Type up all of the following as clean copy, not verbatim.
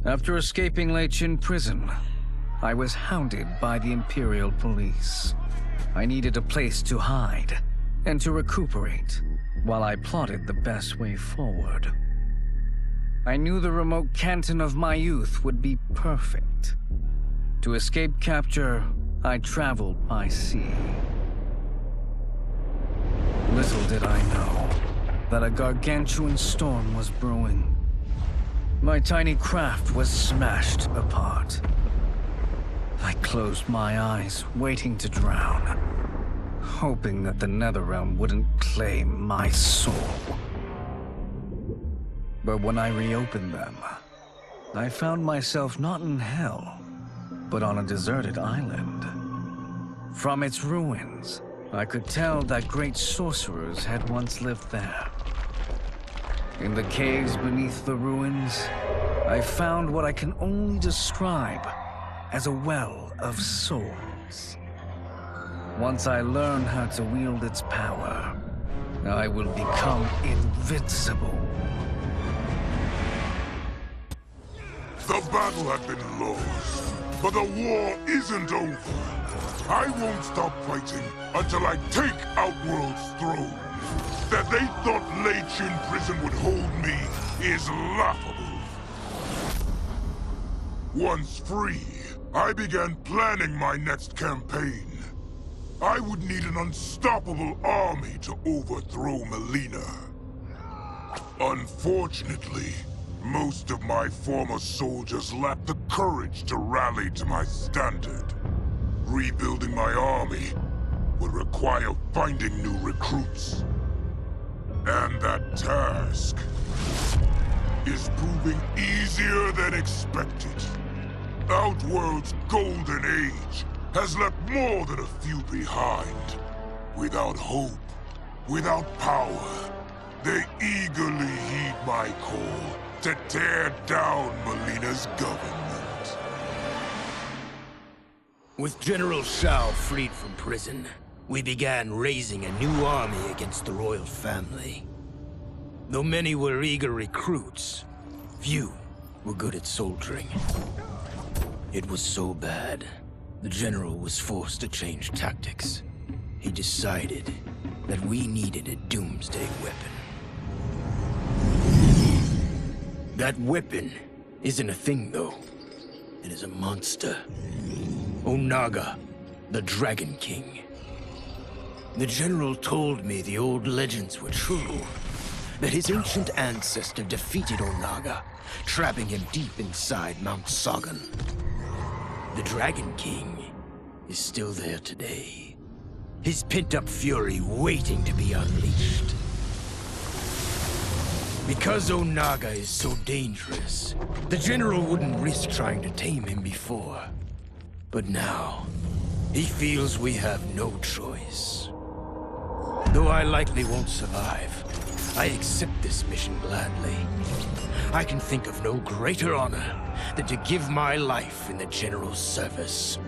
After escaping Lei Chin prison, I was hounded by the Imperial Police. I needed a place to hide and to recuperate while I plotted the best way forward. I knew the remote canton of my youth would be perfect. To escape capture, I traveled by sea. Little did I know that a gargantuan storm was brewing. My tiny craft was smashed apart. I closed my eyes, waiting to drown, hoping that the Netherrealm wouldn't claim my soul. But when I reopened them, I found myself not in hell, but on a deserted island. From its ruins, I could tell that great sorcerers had once lived there. In the caves beneath the ruins, I found what I can only describe as a well of souls. Once I learn how to wield its power, I will become invincible. The battle had been lost, but the war isn't over. I won't stop fighting until I take Outworld's throne. That they thought Lei Chin prison would hold me is laughable. Once free, I began planning my next campaign. I would need an unstoppable army to overthrow Mileena. Unfortunately, most of my former soldiers lacked the courage to rally to my standard. Rebuilding my army would require finding new recruits. And that task is proving easier than expected. Outworld's golden age has left more than a few behind. Without hope, without power, they eagerly heed my call to tear down Mileena's government. With General Shao freed from prison, we began raising a new army against the royal family. Though many were eager recruits, few were good at soldiering. It was so bad, the general was forced to change tactics. He decided that we needed a doomsday weapon. That weapon isn't a thing, though. It is a monster. Onaga, the Dragon King. The general told me the old legends were true. That his ancient ancestor defeated Onaga, trapping him deep inside Mount Sagan. The Dragon King is still there today. His pent-up fury waiting to be unleashed. Because Onaga is so dangerous, the general wouldn't risk trying to tame him before. But now, he feels we have no choice. Though I likely won't survive, I accept this mission gladly. I can think of no greater honor than to give my life in the general's service.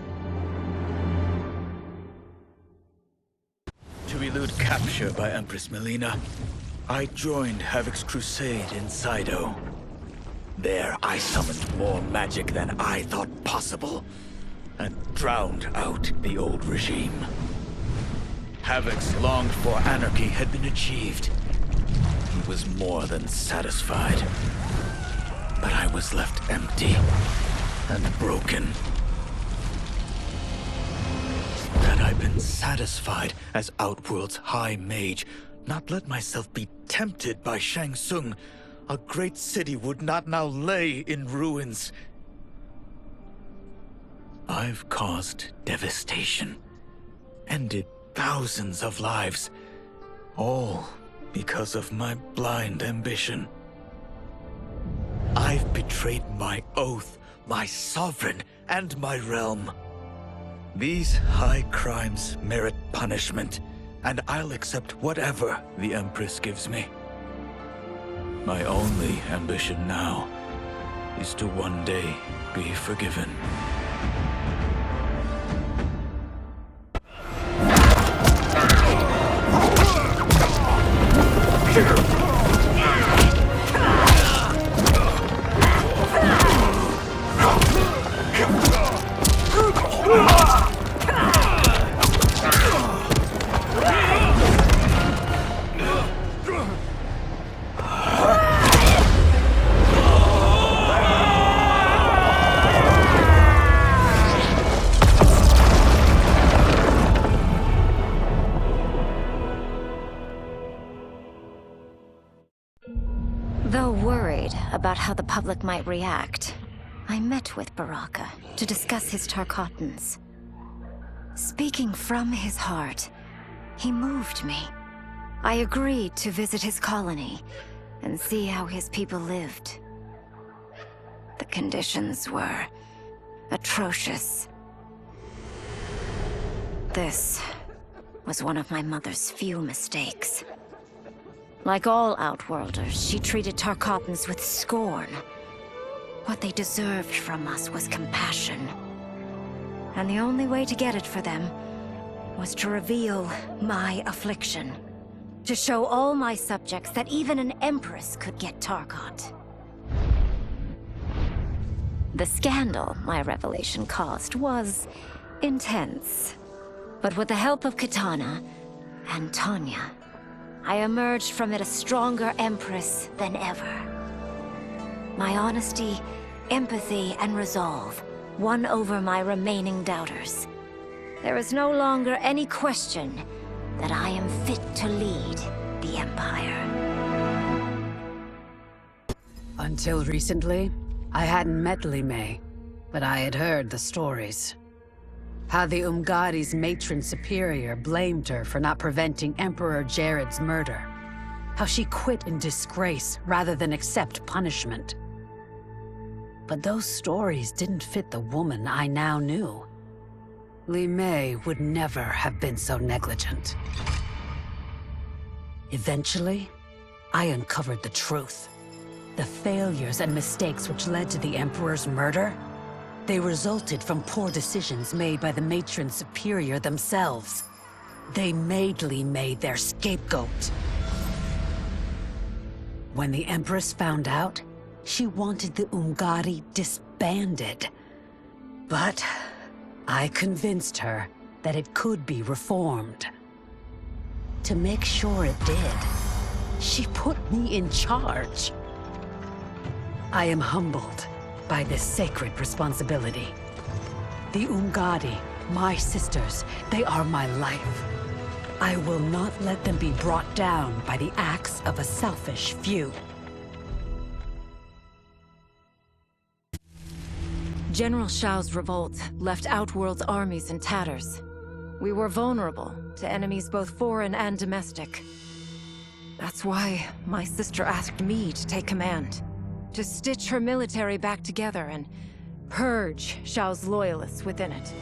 To elude capture by Empress Mileena, I joined Havoc's crusade in Saido. There, I summoned more magic than I thought possible, and drowned out the old regime. Havoc's longed-for anarchy had been achieved. He was more than satisfied. But I was left empty and broken. Had I been satisfied as Outworld's High Mage, not let myself be tempted by Shang Tsung, a great city would not now lay in ruins. I've caused devastation, ended thousands of lives, all because of my blind ambition. I've betrayed my oath, my sovereign, and my realm. These high crimes merit punishment, and I'll accept whatever the Empress gives me. My only ambition now is to one day be forgiven. Though worried about how the public might react, I met with Baraka to discuss his Tarkatans. Speaking from his heart, he moved me. I agreed to visit his colony and see how his people lived. The conditions were atrocious. This was one of my mother's few mistakes. Like all Outworlders, she treated Tarkatans with scorn. What they deserved from us was compassion. And the only way to get it for them was to reveal my affliction. To show all my subjects that even an empress could get Tarkat. The scandal my revelation caused was intense. But with the help of Kitana and Tanya, I emerged from it a stronger empress than ever. My honesty, empathy, and resolve won over my remaining doubters. There is no longer any question that I am fit to lead the Empire. Until recently, I hadn't met Li Mei, but I had heard the stories. How the Umgadi's matron superior blamed her for not preventing Emperor Jared's murder. How she quit in disgrace rather than accept punishment. But those stories didn't fit the woman I now knew. Li Mei would never have been so negligent. Eventually, I uncovered the truth. The failures and mistakes which led to the Emperor's murder, they resulted from poor decisions made by the matron superior themselves. They made Li Mei their scapegoat. When the Empress found out, she wanted the Umgadi disbanded. But I convinced her that it could be reformed. To make sure it did, she put me in charge. I am humbled by this sacred responsibility. The Umgadi, my sisters, they are my life. I will not let them be brought down by the acts of a selfish few. General Shao's revolt left Outworld's armies in tatters. We were vulnerable to enemies both foreign and domestic. That's why my sister asked me to take command. To stitch her military back together and purge Shao's loyalists within it.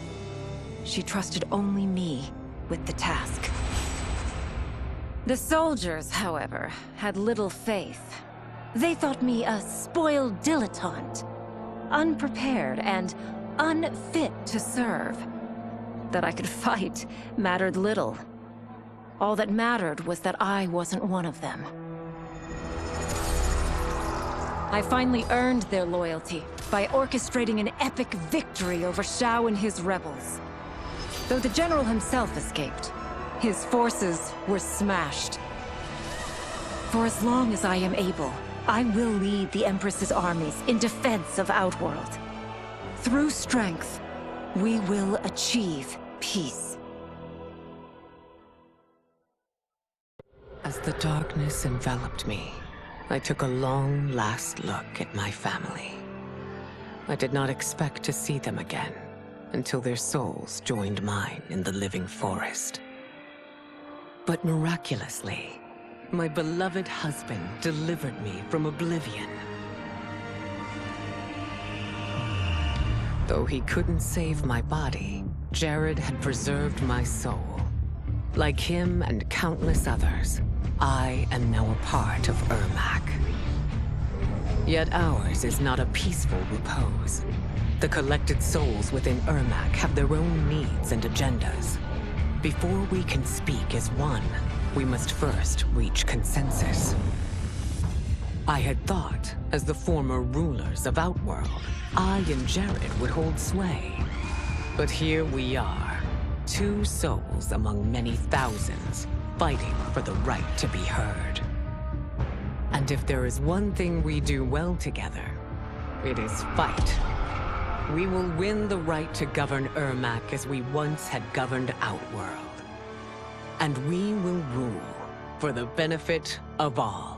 She trusted only me with the task. The soldiers, however, had little faith. They thought me a spoiled dilettante, unprepared and unfit to serve. That I could fight mattered little. All that mattered was that I wasn't one of them. I finally earned their loyalty by orchestrating an epic victory over Shao and his rebels. Though the general himself escaped, his forces were smashed. For as long as I am able, I will lead the Empress's armies in defense of Outworld. Through strength, we will achieve peace. As the darkness enveloped me, I took a long last look at my family. I did not expect to see them again until their souls joined mine in the living forest. But miraculously, my beloved husband delivered me from oblivion. Though he couldn't save my body, Jared had preserved my soul. Like him and countless others, I am now a part of Ermac. Yet ours is not a peaceful repose. The collected souls within Ermac have their own needs and agendas. Before we can speak as one, we must first reach consensus. I had thought, as the former rulers of Outworld, I and Jared would hold sway. But here we are, two souls among many thousands, fighting for the right to be heard. And if there is one thing we do well together, it is fight. We will win the right to govern Ermac as we once had governed Outworld. And we will rule for the benefit of all.